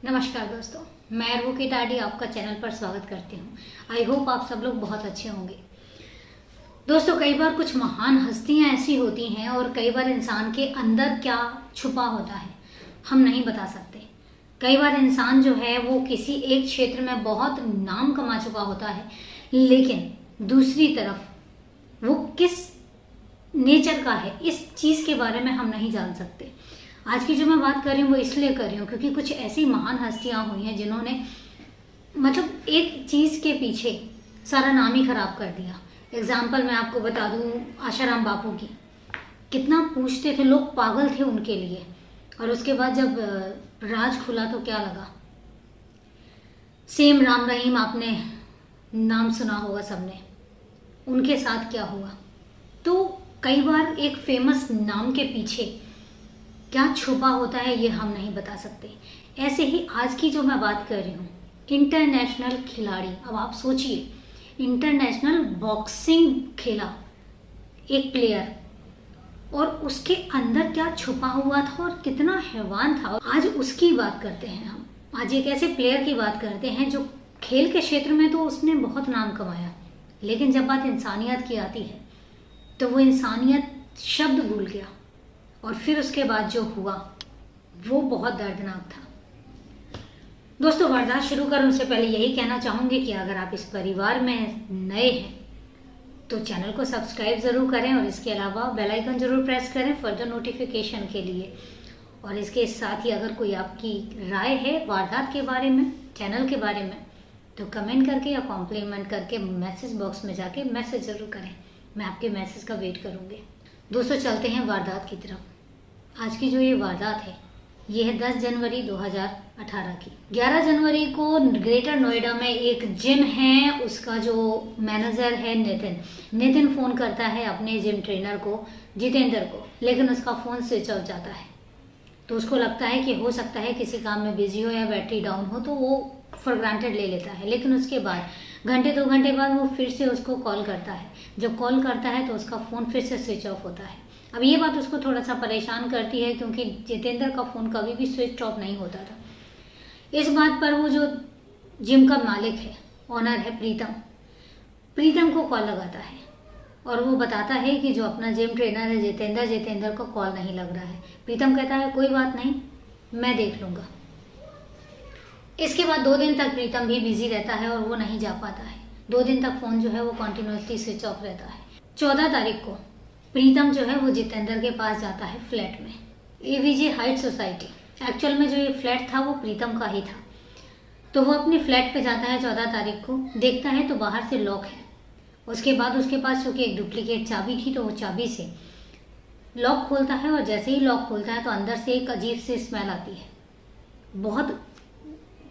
नमस्कार दोस्तों, मैं एडवोकेट आरडी आपका चैनल पर स्वागत करती हूँ। आई होप आप सब लोग बहुत अच्छे होंगे। दोस्तों, कई बार कुछ महान हस्तियाँ ऐसी होती हैं और कई बार इंसान के अंदर क्या छुपा होता है हम नहीं बता सकते। कई बार इंसान जो है वो किसी एक क्षेत्र में बहुत नाम कमा चुका होता है, लेकिन दूसरी तरफ वो किस नेचर का है इस चीज़ के बारे में हम नहीं जान सकते। आज की जो मैं बात कर रही हूँ वो इसलिए कर रही हूँ क्योंकि कुछ ऐसी महान हस्तियाँ हुई हैं जिन्होंने मतलब एक चीज़ के पीछे सारा नाम ही खराब कर दिया। एग्जाम्पल मैं आपको बता दूँ, आशाराम बापू की। कितना पूछते थे लोग, पागल थे उनके लिए, और उसके बाद जब राज खुला तो क्या लगा। सेम राम रहीम, आपने नाम सुना होगा सबने, उनके साथ क्या हुआ। तो कई बार एक फेमस नाम के पीछे क्या छुपा होता है ये हम नहीं बता सकते। ऐसे ही आज की जो मैं बात कर रही हूँ, इंटरनेशनल खिलाड़ी। अब आप सोचिए, इंटरनेशनल बॉक्सिंग खेला एक प्लेयर, और उसके अंदर क्या छुपा हुआ था और कितना हैवान था। आज उसकी बात करते हैं हम। आज एक ऐसे प्लेयर की बात करते हैं जो खेल के क्षेत्र में तो उसने बहुत नाम कमाया, लेकिन जब बात इंसानियत की आती है तो वो इंसानियत शब्द भूल गया, और फिर उसके बाद जो हुआ वो बहुत दर्दनाक था। दोस्तों, वारदात शुरू करूं उससे पहले यही कहना चाहूँगी कि अगर आप इस परिवार में नए हैं तो चैनल को सब्सक्राइब ज़रूर करें, और इसके अलावा बेल आइकन ज़रूर प्रेस करें फर्दर नोटिफिकेशन के लिए। और इसके साथ ही अगर कोई आपकी राय है वारदात के बारे में, चैनल के बारे में, तो कमेंट करके या कॉम्प्लीमेंट करके मैसेज बॉक्स में जाके मैसेज ज़रूर करें। मैं आपके मैसेज का वेट करूँगी। दोस्तों, चलते हैं वारदात की तरफ। आज की जो ये वारदात है ये है 10 जनवरी 2018 की। 11 जनवरी को ग्रेटर नोएडा में एक जिम है, उसका जो मैनेजर है नितिन फ़ोन करता है अपने जिम ट्रेनर को, जितेंद्र को, लेकिन उसका फ़ोन स्विच ऑफ जाता है। तो उसको लगता है कि हो सकता है किसी काम में बिजी हो या बैटरी डाउन हो, तो वो फॉर ग्रांटेड ले लेता है। लेकिन उसके बाद घंटे 2 घंटे बाद वो फिर से उसको कॉल करता है। जब कॉल करता है तो उसका फ़ोन फिर से स्विच ऑफ होता है। अब ये बात उसको थोड़ा सा परेशान करती है क्योंकि जितेंद्र का फ़ोन कभी भी स्विच ऑफ नहीं होता था। इस बात पर वो जो जिम का मालिक है, ऑनर है प्रीतम को कॉल लगाता है, और वो बताता है कि जो अपना जिम ट्रेनर है जितेंद्र को कॉल नहीं लग रहा है। प्रीतम कहता है कोई बात नहीं, मैं देख लूँगा। इसके बाद 2 दिन तक प्रीतम भी बिजी रहता है और वो नहीं जा पाता है। 2 दिन तक फ़ोन जो है वो कंटिन्यूसली स्विच ऑफ रहता है। 14 तारीख को प्रीतम जो है वो जितेंद्र के पास जाता है फ्लैट में, एवीजे हाइट सोसाइटी। एक्चुअल में जो ये फ्लैट था वो प्रीतम का ही था। तो वो अपने फ्लैट पे जाता है 14 तारीख को, देखता है तो बाहर से लॉक है। उसके बाद उसके पास चूँकि एक डुप्लीकेट चाबी थी तो वो चाबी से लॉक खोलता है, और जैसे ही लॉक खोलता है तो अंदर से एक अजीब सी स्मेल आती है, बहुत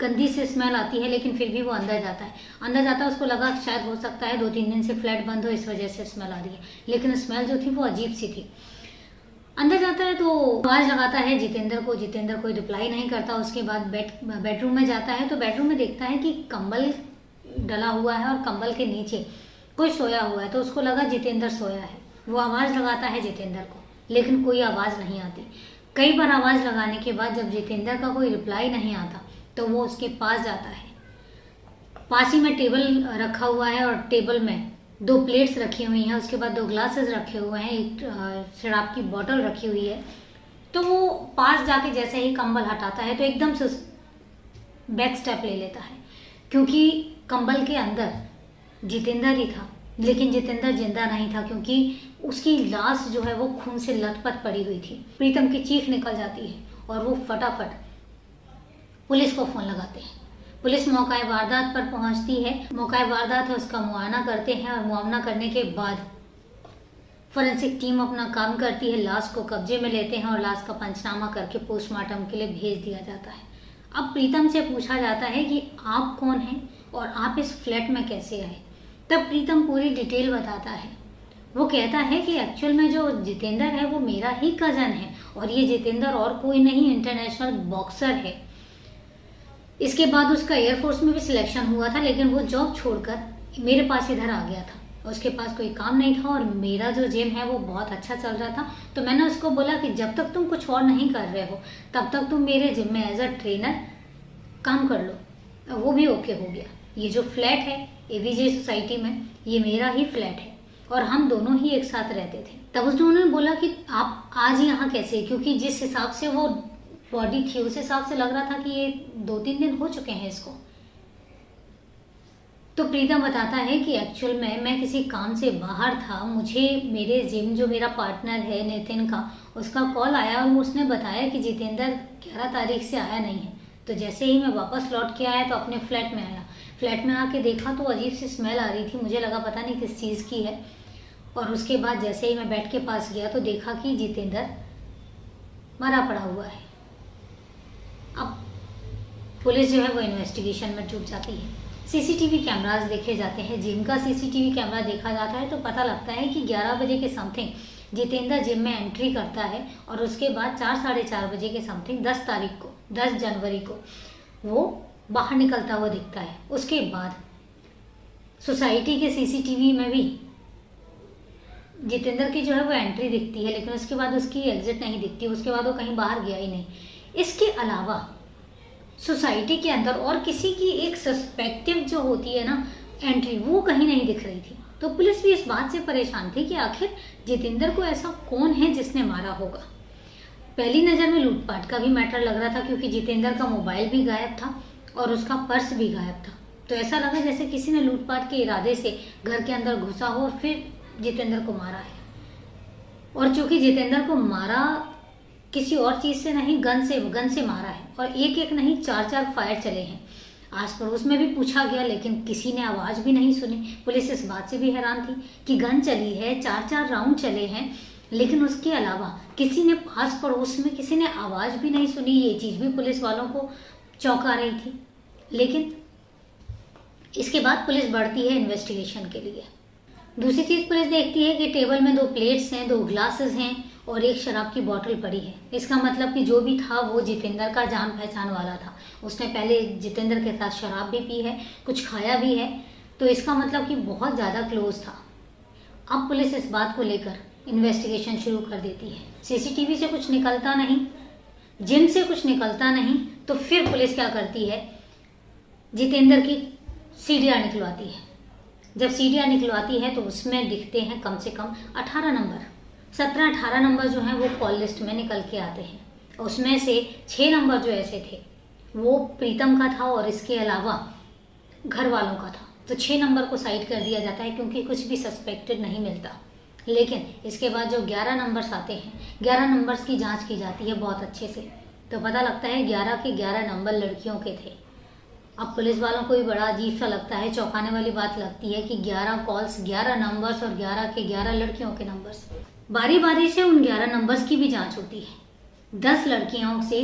गंदी सी स्मेल आती है। लेकिन फिर भी वो अंदर जाता है। उसको लगा शायद हो सकता है 2-3 दिन से फ्लैट बंद हो, इस वजह से स्मेल आ रही है, लेकिन स्मेल जो थी वो अजीब सी थी। अंदर जाता है तो आवाज़ लगाता है जितेंद्र कोई रिप्लाई नहीं करता। उसके बाद बेडरूम में जाता है तो बेडरूम में देखता है कि कंबल डला हुआ है और कंबल के नीचे कोई सोया हुआ है। तो उसको लगा जितेंद्र सोया है। वो आवाज़ लगाता है जितेंद्र को, लेकिन कोई आवाज़ नहीं आती। कई बार आवाज़ लगाने के बाद जब जितेंद्र का कोई रिप्लाई नहीं आता तो वो उसके पास जाता है। पास ही में टेबल रखा हुआ है और टेबल में 2 प्लेट्स रखी हुई हैं, उसके बाद 2 ग्लासेस रखे हुए हैं, एक शराब की बोतल रखी हुई है। तो वो पास जाके जैसे ही कंबल हटाता है तो एकदम से बैक स्टेप ले लेता है, क्योंकि कंबल के अंदर जितेंद्र ही था, लेकिन जितेंद्र जिंदा नहीं था क्योंकि उसकी लाश जो है वो खून से लथपथ पड़ी हुई थी। प्रीतम की चीख निकल जाती है और वो फटाफट पुलिस को फ़ोन लगाते हैं। पुलिस मौका वारदात पर पहुंचती है। मौका वारदात है उसका मुआयना करते हैं, और मुआयना करने के बाद फोरेंसिक टीम अपना काम करती है, लाश को कब्जे में लेते हैं और लाश का पंचनामा करके पोस्टमार्टम के लिए भेज दिया जाता है। अब प्रीतम से पूछा जाता है कि आप कौन हैं और आप इस फ्लैट में कैसे आए। तब प्रीतम पूरी डिटेल बताता है। वो कहता है कि एक्चुअल में जो जितेंद्र है वो मेरा ही कज़न है, और ये जितेंद्र और कोई नहीं, इंटरनेशनल बॉक्सर है। इसके बाद उसका एयरफोर्स में भी सिलेक्शन हुआ था, लेकिन वो जॉब छोड़कर मेरे पास इधर आ गया था। उसके पास कोई काम नहीं था और मेरा जो जिम है वो बहुत अच्छा चल रहा था। तो मैंने उसको बोला कि जब तक तुम कुछ और नहीं कर रहे हो तब तक तुम मेरे जिम में एज अ ट्रेनर काम कर लो। वो भी ओके हो गया। ये जो फ्लैट है एवीजे सोसाइटी में, ये मेरा ही फ्लैट है और हम दोनों ही एक साथ रहते थे। तब उन्होंने बोला कि आप आज यहाँ कैसे, क्योंकि जिस हिसाब से वो बॉडी थी उस हिसाब से लग रहा था कि ये 2-3 दिन हो चुके हैं इसको। तो प्रीतम बताता है कि एक्चुअल में मैं किसी काम से बाहर था, मुझे मेरे जिम जो मेरा पार्टनर है नितिन का, उसका कॉल आया और उसने बताया कि जितेंद्र 11 तारीख से आया नहीं है। तो जैसे ही मैं वापस लौट के आया तो अपने फ्लैट में आया। फ्लैट में आके देखा तो अजीब सी स्मेल आ रही थी, मुझे लगा पता नहीं किस चीज़ की है। और उसके बाद जैसे ही मैं बेड के पास गया तो देखा कि जितेंद्र मरा पड़ा हुआ है। अब पुलिस जो है वो इन्वेस्टिगेशन में जुट जाती है। सीसीटीवी कैमरास देखे जाते हैं। जिम का सीसीटीवी कैमरा देखा जाता है तो पता लगता है कि 11 बजे के समथिंग जितेंद्र जिम में एंट्री करता है और उसके बाद 4-4:30 बजे के समथिंग 10 जनवरी को वो बाहर निकलता हुआ दिखता है। उसके बाद सोसाइटी के सीसीटीवी में भी जितेंद्र की जो है वो एंट्री दिखती है, लेकिन उसके बाद उसकी एग्जिट नहीं दिखती। उसके बाद वो कहीं बाहर गया ही नहीं। इसके अलावा सोसाइटी के अंदर और किसी की एक सस्पेक्टिव जो होती है ना एंट्री, वो कहीं नहीं दिख रही थी। तो पुलिस भी इस बात से परेशान थी कि आखिर जितेंद्र को ऐसा कौन है जिसने मारा होगा। पहली नज़र में लूटपाट का भी मैटर लग रहा था, क्योंकि जितेंद्र का मोबाइल भी गायब था और उसका पर्स भी गायब था। तो ऐसा लगा जैसे किसी ने लूटपाट के इरादे से घर के अंदर घुसा हो और फिर जितेंद्र को मारा है। और चूंकि जितेंद्र को मारा किसी और चीज़ से नहीं, गन से मारा है। और एक नहीं 4 फायर चले हैं। आस पड़ोस में भी पूछा गया लेकिन किसी ने आवाज़ भी नहीं सुनी। पुलिस इस बात से भी हैरान थी कि गन चली है, 4 राउंड चले हैं, लेकिन उसके अलावा किसी ने आस पड़ोस में किसी ने आवाज़ भी नहीं सुनी। ये चीज़ भी पुलिस वालों को चौंका रही थी। लेकिन इसके बाद पुलिस बढ़ती है इन्वेस्टिगेशन के लिए। दूसरी चीज़ पुलिस देखती है कि टेबल में 2 प्लेट्स हैं, 2 ग्लासेस हैं और एक शराब की बोतल पड़ी है। इसका मतलब कि जो भी था वो जितेंद्र का जान पहचान वाला था। उसने पहले जितेंद्र के साथ शराब भी पी है, कुछ खाया भी है, तो इसका मतलब कि बहुत ज़्यादा क्लोज था। अब पुलिस इस बात को लेकर इन्वेस्टिगेशन शुरू कर देती है। सीसीटीवी से कुछ निकलता नहीं, जिम से कुछ निकलता नहीं, तो फिर पुलिस क्या करती है, जितेंद्र की सीडियाँ निकलवाती है। जब सीडियाँ निकलवाती है तो उसमें दिखते हैं कम से कम 18 नंबर, 17-18 नंबर जो हैं वो कॉल लिस्ट में निकल के आते हैं। उसमें से 6 नंबर जो ऐसे थे वो प्रीतम का था और इसके अलावा घर वालों का था। तो 6 नंबर को साइड कर दिया जाता है क्योंकि कुछ भी सस्पेक्टेड नहीं मिलता। लेकिन इसके बाद जो 11 नंबर्स आते हैं, 11 नंबर्स की जांच की जाती है बहुत अच्छे से, तो पता लगता है 11 के 11 नंबर लड़कियों के थे। अब पुलिस वालों को भी बड़ा अजीब सा लगता है, चौंकाने वाली बात लगती है कि 11 कॉल्स, 11 नंबर्स और 11 के 11 लड़कियों के नंबर्स। बारी बारी से उन 11 नंबर्स की भी जांच होती है। 10 लड़कियों से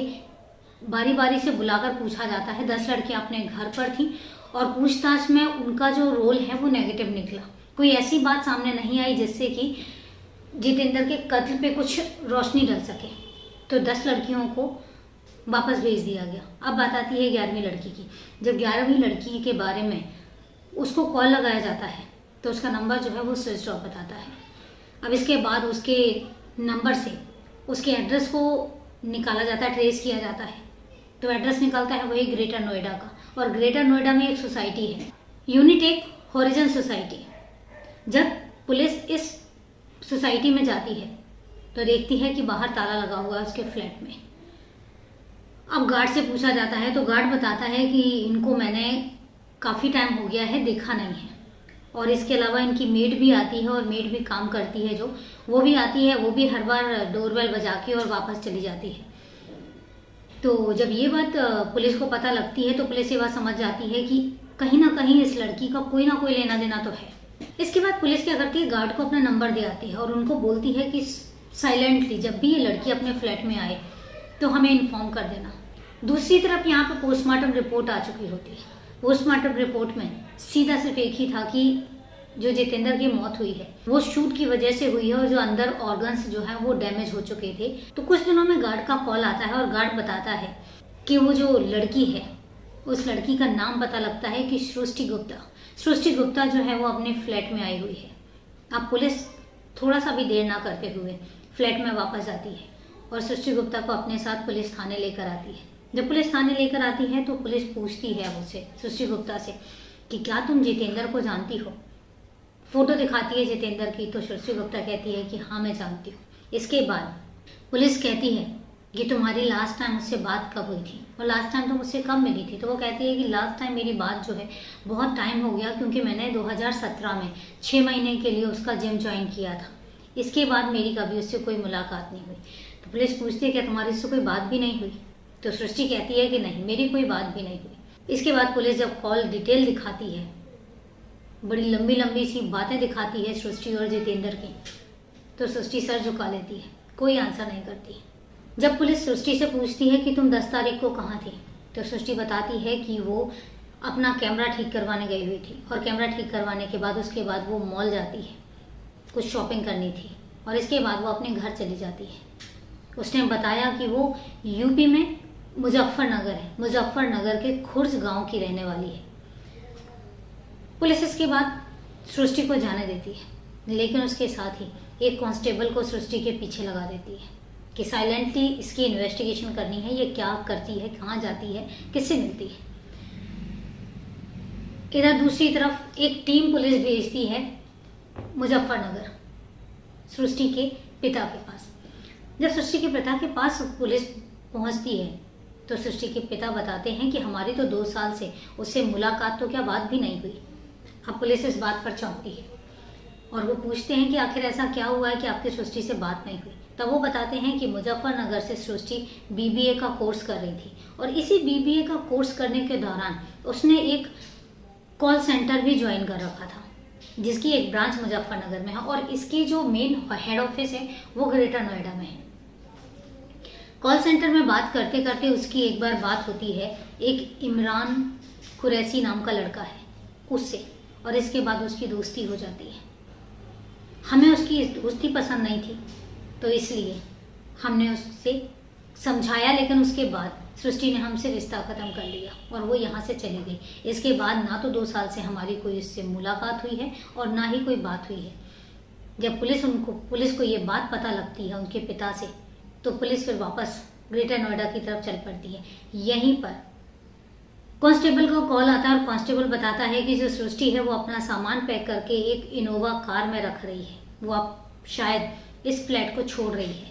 बारी बारी से बुलाकर पूछा जाता है। 10 लड़कियां अपने घर पर थीं और पूछताछ में उनका जो रोल है वो नेगेटिव निकला। कोई ऐसी बात सामने नहीं आई जिससे कि जितेंद्र के कत्ल पे कुछ रोशनी डल सके। तो 10 लड़कियों को वापस भेज दिया गया। अब बात आती है 11वीं लड़की की। जब 11वीं लड़की के बारे में उसको कॉल लगाया जाता है तो उसका नंबर जो है वो स्विच ऑफ बताता है। अब इसके बाद उसके नंबर से उसके एड्रेस को निकाला जाता है, ट्रेस किया जाता है। तो एड्रेस निकलता है वही ग्रेटर नोएडा का, और ग्रेटर नोएडा में एक सोसाइटी है, यूनिटेक हॉरिजन सोसाइटी। जब पुलिस इस सोसाइटी में जाती है तो देखती है कि बाहर ताला लगा हुआ है उसके फ्लैट में। अब गार्ड से पूछा जाता है तो गार्ड बताता है कि इनको मैंने काफ़ी टाइम हो गया है देखा नहीं है, और इसके अलावा इनकी मेड भी आती है और मेड भी काम करती है, जो वो भी आती है, वो भी हर बार डोरबेल बजा के और वापस चली जाती है। तो जब ये बात पुलिस को पता लगती है तो पुलिस ये बात समझ जाती है कि कहीं ना कहीं इस लड़की का कोई ना कोई लेना देना तो है। इसके बाद पुलिस क्या करती है, गार्ड को अपना नंबर दे आती है और उनको बोलती है कि साइलेंटली जब भी ये लड़की अपने फ्लैट में आए तो हमें इन्फॉर्म कर देना। दूसरी तरफ यहाँ पे पोस्टमार्टम रिपोर्ट आ चुकी होती है। पोस्टमार्टम रिपोर्ट में सीधा सिर्फ एक ही था कि जो जितेंद्र की मौत हुई है वो शूट की वजह से हुई है और जो अंदर ऑर्गन्स जो है वो डैमेज हो चुके थे। तो कुछ दिनों में गार्ड का कॉल आता है और गार्ड बताता है कि वो जो लड़की है उस लड़की का नाम पता लगता है कि सृष्टि गुप्ता। सृष्टि गुप्ता जो है वो अपने फ्लैट में आई हुई है। अब पुलिस थोड़ा सा भी देर ना करते हुए फ्लैट में वापस जाती है और सृष्टि गुप्ता को अपने साथ पुलिस थाने लेकर आती है। जब पुलिस थाने लेकर आती है तो पुलिस पूछती है उससे, सृष्टि गुप्ता से, कि क्या तुम जितेंद्र को जानती हो। फोटो दिखाती है जितेंद्र की, तो सृष्टि गुप्ता कहती है कि हाँ मैं जानती हूँ। इसके बाद पुलिस कहती है कि तुम्हारी लास्ट टाइम उससे बात कब हुई थी और लास्ट टाइम तुम उससे कब मिली थी। तो वो कहती है कि लास्ट टाइम मेरी बात जो है बहुत टाइम हो गया, क्योंकि मैंने 2017 में 6 महीने के लिए उसका जिम ज्वाइन किया था। इसके बाद मेरी कभी उससे कोई मुलाकात नहीं हुई। तो पुलिस पूछती है कि तुम्हारी उससे कोई बात भी नहीं हुई। तो सृष्टि कहती है कि नहीं, मेरी कोई बात भी नहीं हुई। इसके बाद पुलिस जब कॉल डिटेल दिखाती है, बड़ी लंबी लंबी सी बातें दिखाती है सृष्टि और जितेंद्र की, तो सृष्टि सर झुका लेती है, कोई आंसर नहीं करती। जब पुलिस सृष्टि से पूछती है कि तुम 10 तारीख को कहाँ थी, तो सृष्टि बताती है कि वो अपना कैमरा ठीक करवाने गई हुई थी, और कैमरा ठीक करवाने के बाद उसके बाद वो मॉल जाती है, कुछ शॉपिंग करनी थी, और इसके बाद वो अपने घर चली जाती है। उसने बताया कि वो यूपी में मुजफ्फरनगर है, मुजफ्फरनगर के खुर्ज गांव की रहने वाली है। पुलिस इसके बाद सृष्टि को जाने देती है, लेकिन उसके साथ ही एक कांस्टेबल को सृष्टि के पीछे लगा देती है कि साइलेंटली इसकी इन्वेस्टिगेशन करनी है, ये क्या करती है, कहाँ जाती है, किससे मिलती है। इधर दूसरी तरफ एक टीम पुलिस भेजती है मुजफ्फरनगर सृष्टि के पिता के पास। जब सृष्टि के पिता के पास पुलिस पहुंचती है तो सृष्टि के पिता बताते हैं कि हमारी तो 2 साल से उससे मुलाकात तो क्या बात भी नहीं हुई। अब पुलिस इस बात पर चौंकती है और वो पूछते हैं कि आखिर ऐसा क्या हुआ है कि आपकी सृष्टि से बात नहीं हुई। तब वो बताते हैं कि मुजफ्फरनगर से सृष्टि बीबीए का कोर्स कर रही थी, और इसी बीबीए का कोर्स करने के दौरान उसने एक कॉल सेंटर भी ज्वाइन कर रखा था, जिसकी एक ब्रांच मुजफ्फरनगर में है, और इसकी जो मेन हेड ऑफिस है वो ग्रेटर नोएडा में है। कॉल सेंटर में बात करते करते उसकी एक बार बात होती है एक इमरान कुरैशी नाम का लड़का है उससे, और इसके बाद उसकी दोस्ती हो जाती है। हमें उसकी दोस्ती पसंद नहीं थी, तो इसलिए हमने उससे समझाया, लेकिन उसके बाद सृष्टि ने हमसे रिश्ता ख़त्म कर लिया और वो यहाँ से चली गई। इसके बाद ना तो 2 साल से हमारी कोई उससे मुलाकात हुई है और ना ही कोई बात हुई है। जब पुलिस को ये बात पता लगती है उनके पिता से, तो पुलिस फिर वापस ग्रेटर नोएडा की तरफ चल पड़ती है। यहीं पर कांस्टेबल को कॉल आता है और कांस्टेबल बताता है कि जो सृष्टि है वो अपना सामान पैक करके एक इनोवा कार में रख रही है, वो अब शायद इस फ्लैट को छोड़ रही है।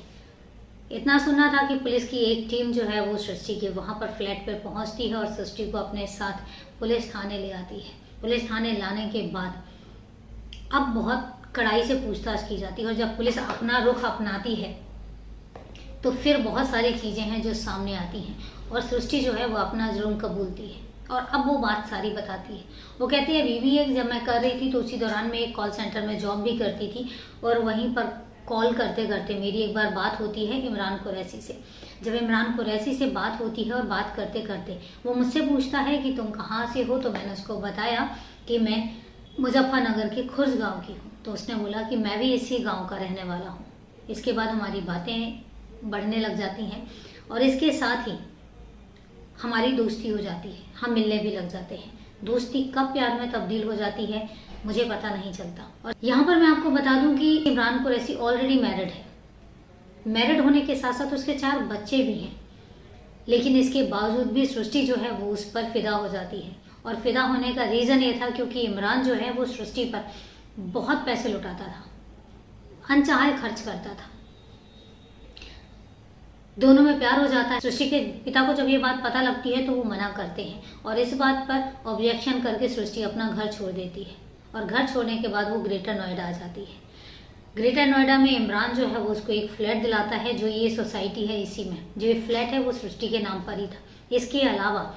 इतना सुना था कि पुलिस की एक टीम जो है वो सृष्टि के वहाँ पर फ्लैट पर पहुँचती है और सृष्टि को अपने साथ पुलिस थाने ले आती है। पुलिस थाने लाने के बाद अब बहुत कड़ाई से पूछताछ की जाती है, और जब पुलिस अपना रुख अपनाती है तो फिर बहुत सारी चीज़ें हैं जो सामने आती हैं, और सृष्टि जो है वो अपना जुर्म कबूलती है और अब वो बात सारी बताती है। वो कहती है बीबीए जब मैं कर रही थी तो उसी दौरान मैं एक कॉल सेंटर में जॉब भी करती थी, और वहीं पर कॉल करते करते मेरी एक बार बात होती है इमरान कुरैशी से। जब इमरान कुरैशी से बात होती है और बात करते करते वो मुझसे पूछता है कि तुम कहाँ से हो, तो मैंने उसको बताया कि मैं मुजफ्फरनगर के खुर्ज गाँव की हूँ। तो उसने बोला कि मैं भी इसी गाँव का रहने वाला हूँ। इसके बाद हमारी बातें बढ़ने लग जाती हैं और इसके साथ ही हमारी दोस्ती हो जाती है, हम मिलने भी लग जाते हैं। दोस्ती कब प्यार में तब्दील हो जाती है मुझे पता नहीं चलता। और यहाँ पर मैं आपको बता दूं कि इमरान कुरैशी ऑलरेडी मैरिड है। मैरिड होने के साथ साथ उसके 4 बच्चे भी हैं, लेकिन इसके बावजूद भी सृष्टि जो है वो उस पर फिदा हो जाती है। और फिदा होने का रीज़न ये था क्योंकि इमरान जो है वो सृष्टि पर बहुत पैसे लुटाता था, अनचाहे खर्च करता था। दोनों में प्यार हो जाता है। सृष्टि के पिता को जब ये बात पता लगती है तो वो मना करते हैं, और इस बात पर ऑब्जेक्शन करके सृष्टि अपना घर छोड़ देती है, और घर छोड़ने के बाद वो ग्रेटर नोएडा आ जाती है। ग्रेटर नोएडा में इमरान जो है वो उसको एक फ्लैट दिलाता है, जो ये सोसाइटी है इसी में, जो ये फ्लैट है वो सृष्टि के नाम पर ही था। इसके अलावा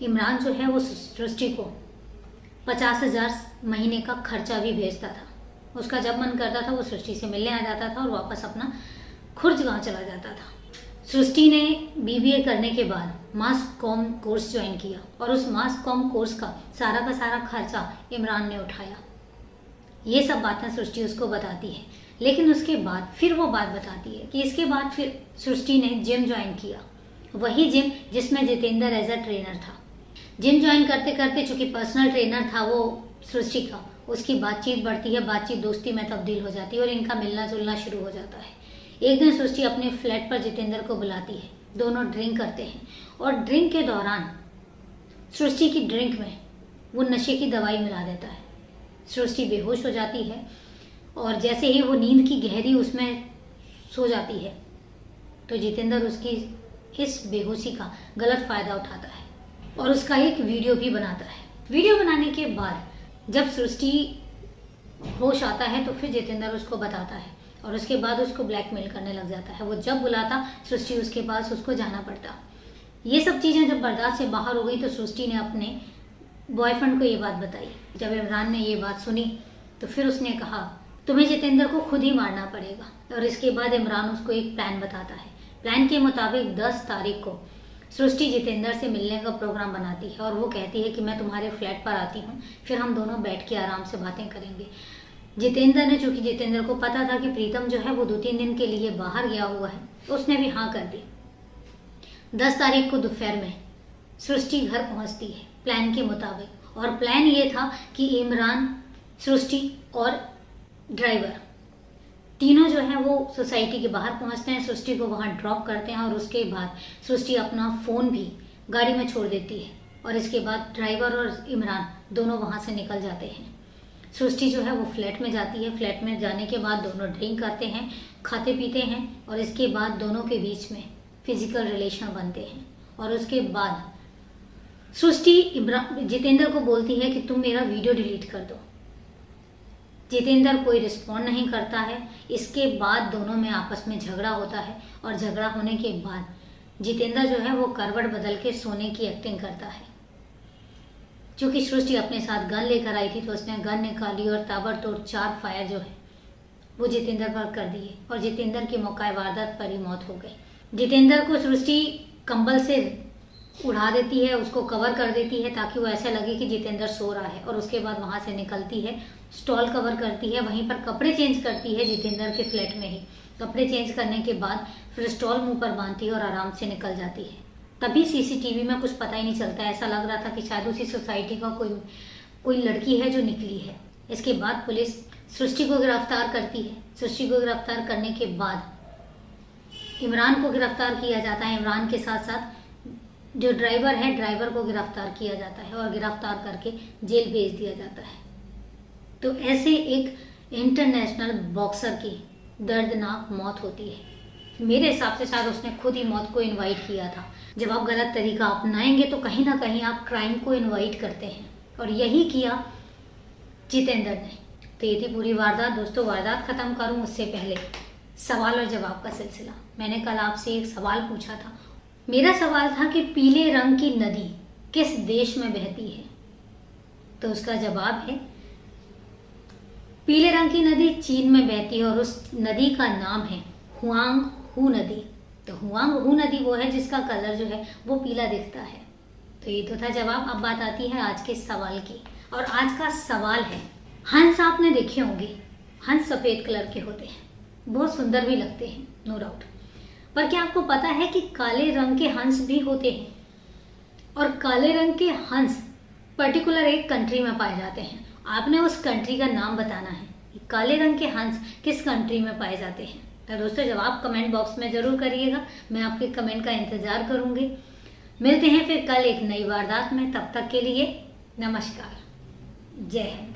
इमरान जो है वो सृष्टि को 50,000 महीने का खर्चा भी भेजता था। उसका जब मन करता था वो सृष्टि से मिलने आ जाता था और वापस अपना खुर्ज गाँव चला जाता था। सृष्टि ने बीबीए करने के बाद मास कॉम कोर्स ज्वाइन किया, और उस मास कॉम कोर्स का सारा खर्चा इमरान ने उठाया। ये सब बातें सृष्टि उसको बताती है, लेकिन उसके बाद फिर वो बात बताती है कि इसके बाद फिर सृष्टि ने जिम ज्वाइन किया, वही जिम जिसमें जितेंद्र एज अ ट्रेनर था। जिम ज्वाइन करते करते चूंकि पर्सनल ट्रेनर था वो सृष्टि का, उसकी बातचीत बढ़ती है, बातचीत दोस्ती में तब्दील हो जाती है और इनका मिलना जुलना शुरू हो जाता है। एक दिन सृष्टि अपने फ्लैट पर जितेंद्र को बुलाती है, दोनों ड्रिंक करते हैं और ड्रिंक के दौरान सृष्टि की ड्रिंक में वो नशे की दवाई मिला देता है। सृष्टि बेहोश हो जाती है और जैसे ही वो नींद की गहरी उसमें सो जाती है तो जितेंद्र उसकी इस बेहोशी का गलत फायदा उठाता है और उसका एक वीडियो भी बनाता है। वीडियो बनाने के बाद जब सृष्टि होश आता है तो फिर जितेंद्र उसको बताता है और उसके बाद उसको ब्लैकमेल करने लग जाता है। वो जब बुलाता सृष्टि उसके पास उसको जाना पड़ता। ये सब चीज़ें जब बर्दाश्त से बाहर हो गई तो सृष्टि ने अपने बॉयफ्रेंड को ये बात बताई। जब इमरान ने ये बात सुनी तो फिर उसने कहा तुम्हें जितेंद्र को खुद ही मारना पड़ेगा। और इसके बाद इमरान उसको एक प्लान बताता है। प्लान के मुताबिक 10 तारीख को सृष्टि जितेंद्र से मिलने का प्रोग्राम बनाती है और वो कहती है कि मैं तुम्हारे फ्लैट पर आती हूँ, फिर हम दोनों बैठ के आराम से बातें करेंगे। जितेंद्र ने, चूंकि जितेंद्र को पता था कि प्रीतम जो है वो 2-3 दिन के लिए बाहर गया हुआ है, तो उसने भी हाँ कर दी। 10 तारीख को दोपहर में सृष्टि घर पहुंचती है प्लान के मुताबिक। और प्लान ये था कि इमरान, सृष्टि और ड्राइवर तीनों जो है वो सोसाइटी के बाहर पहुंचते हैं, सृष्टि को वहां ड्रॉप करते हैं और उसके बाद सृष्टि अपना फ़ोन भी गाड़ी में छोड़ देती है और इसके बाद ड्राइवर और इमरान दोनों वहां से निकल जाते हैं। सृष्टि जो है वो फ्लैट में जाती है। फ्लैट में जाने के बाद दोनों ड्रिंक करते हैं, खाते पीते हैं और इसके बाद दोनों के बीच में फिजिकल रिलेशन बनते हैं। और उसके बाद सृष्टि जितेंद्र को बोलती है कि तुम मेरा वीडियो डिलीट कर दो। जितेंद्र कोई रिस्पॉन्ड नहीं करता है। इसके बाद दोनों में आपस में झगड़ा होता है और झगड़ा होने के बाद जितेंद्र जो है वो करवट बदल के सोने की एक्टिंग करता है। चूंकि सृष्टि अपने साथ गन लेकर आई थी तो उसने गन निकाली और ताबड़तोड़ 4 फायर जो है वो जितेंद्र पर कर दिए और जितेंद्र की मौका वारदात पर ही मौत हो गई। जितेंद्र को सृष्टि कंबल से उड़ा देती है, उसको कवर कर देती है ताकि वो ऐसा लगे कि जितेंद्र सो रहा है। और उसके बाद वहाँ से निकलती है, स्टॉल कवर करती है, वहीं पर कपड़े चेंज करती है जितेंद्र के फ्लैट में ही। कपड़े चेंज करने के बाद फिर स्टॉल मुंह पर बांधती है और आराम से निकल जाती है। तभी सीसीटीवी में कुछ पता ही नहीं चलता। ऐसा लग रहा था कि शायद उसी सोसाइटी का कोई लड़की है जो निकली है। इसके बाद पुलिस सृष्टि को गिरफ्तार करती है। सृष्टि को गिरफ्तार करने के बाद इमरान को गिरफ्तार किया जाता है। इमरान के साथ साथ जो ड्राइवर है, ड्राइवर को गिरफ्तार किया जाता है और गिरफ्तार करके जेल भेज दिया जाता है। तो ऐसे एक इंटरनेशनल बॉक्सर की दर्दनाक मौत होती है। मेरे हिसाब से शायद उसने खुद ही मौत को इनवाइट किया था। जब आप गलत तरीका अपनाएंगे तो कहीं ना कहीं आप क्राइम को इनवाइट करते हैं और यही किया जितेंद्र ने। तो ये थी पूरी वारदात। दोस्तों, वारदात खत्म करूं उससे पहले सवाल और जवाब का सिलसिला। मैंने कल आपसे एक सवाल पूछा था। मेरा सवाल था कि पीले रंग की नदी किस देश में बहती है? तो उसका जवाब है पीले रंग की नदी चीन में बहती है और उस नदी का नाम है हुआंग हू नदी। तो हुआंग हू नदी वो है जिसका कलर जो है वो पीला दिखता है। तो ये तो था जवाब। अब बात आती है आज के सवाल की और आज का सवाल है, हंस आपने देखे होंगे। हंस सफ़ेद कलर के होते हैं, बहुत सुंदर भी लगते हैं, नो डाउट। पर क्या आपको पता है कि काले रंग के हंस भी होते हैं? और काले रंग के हंस पर्टिकुलर एक कंट्री में पाए जाते हैं। आपने उस कंट्री का नाम बताना है। काले रंग के हंस किस कंट्री में पाए जाते हैं? तो दोस्तों, जवाब कमेंट बॉक्स में ज़रूर करिएगा। मैं आपके कमेंट का इंतज़ार करूँगी। मिलते हैं फिर कल एक नई वारदात में। तब तक के लिए नमस्कार, जय हिंद।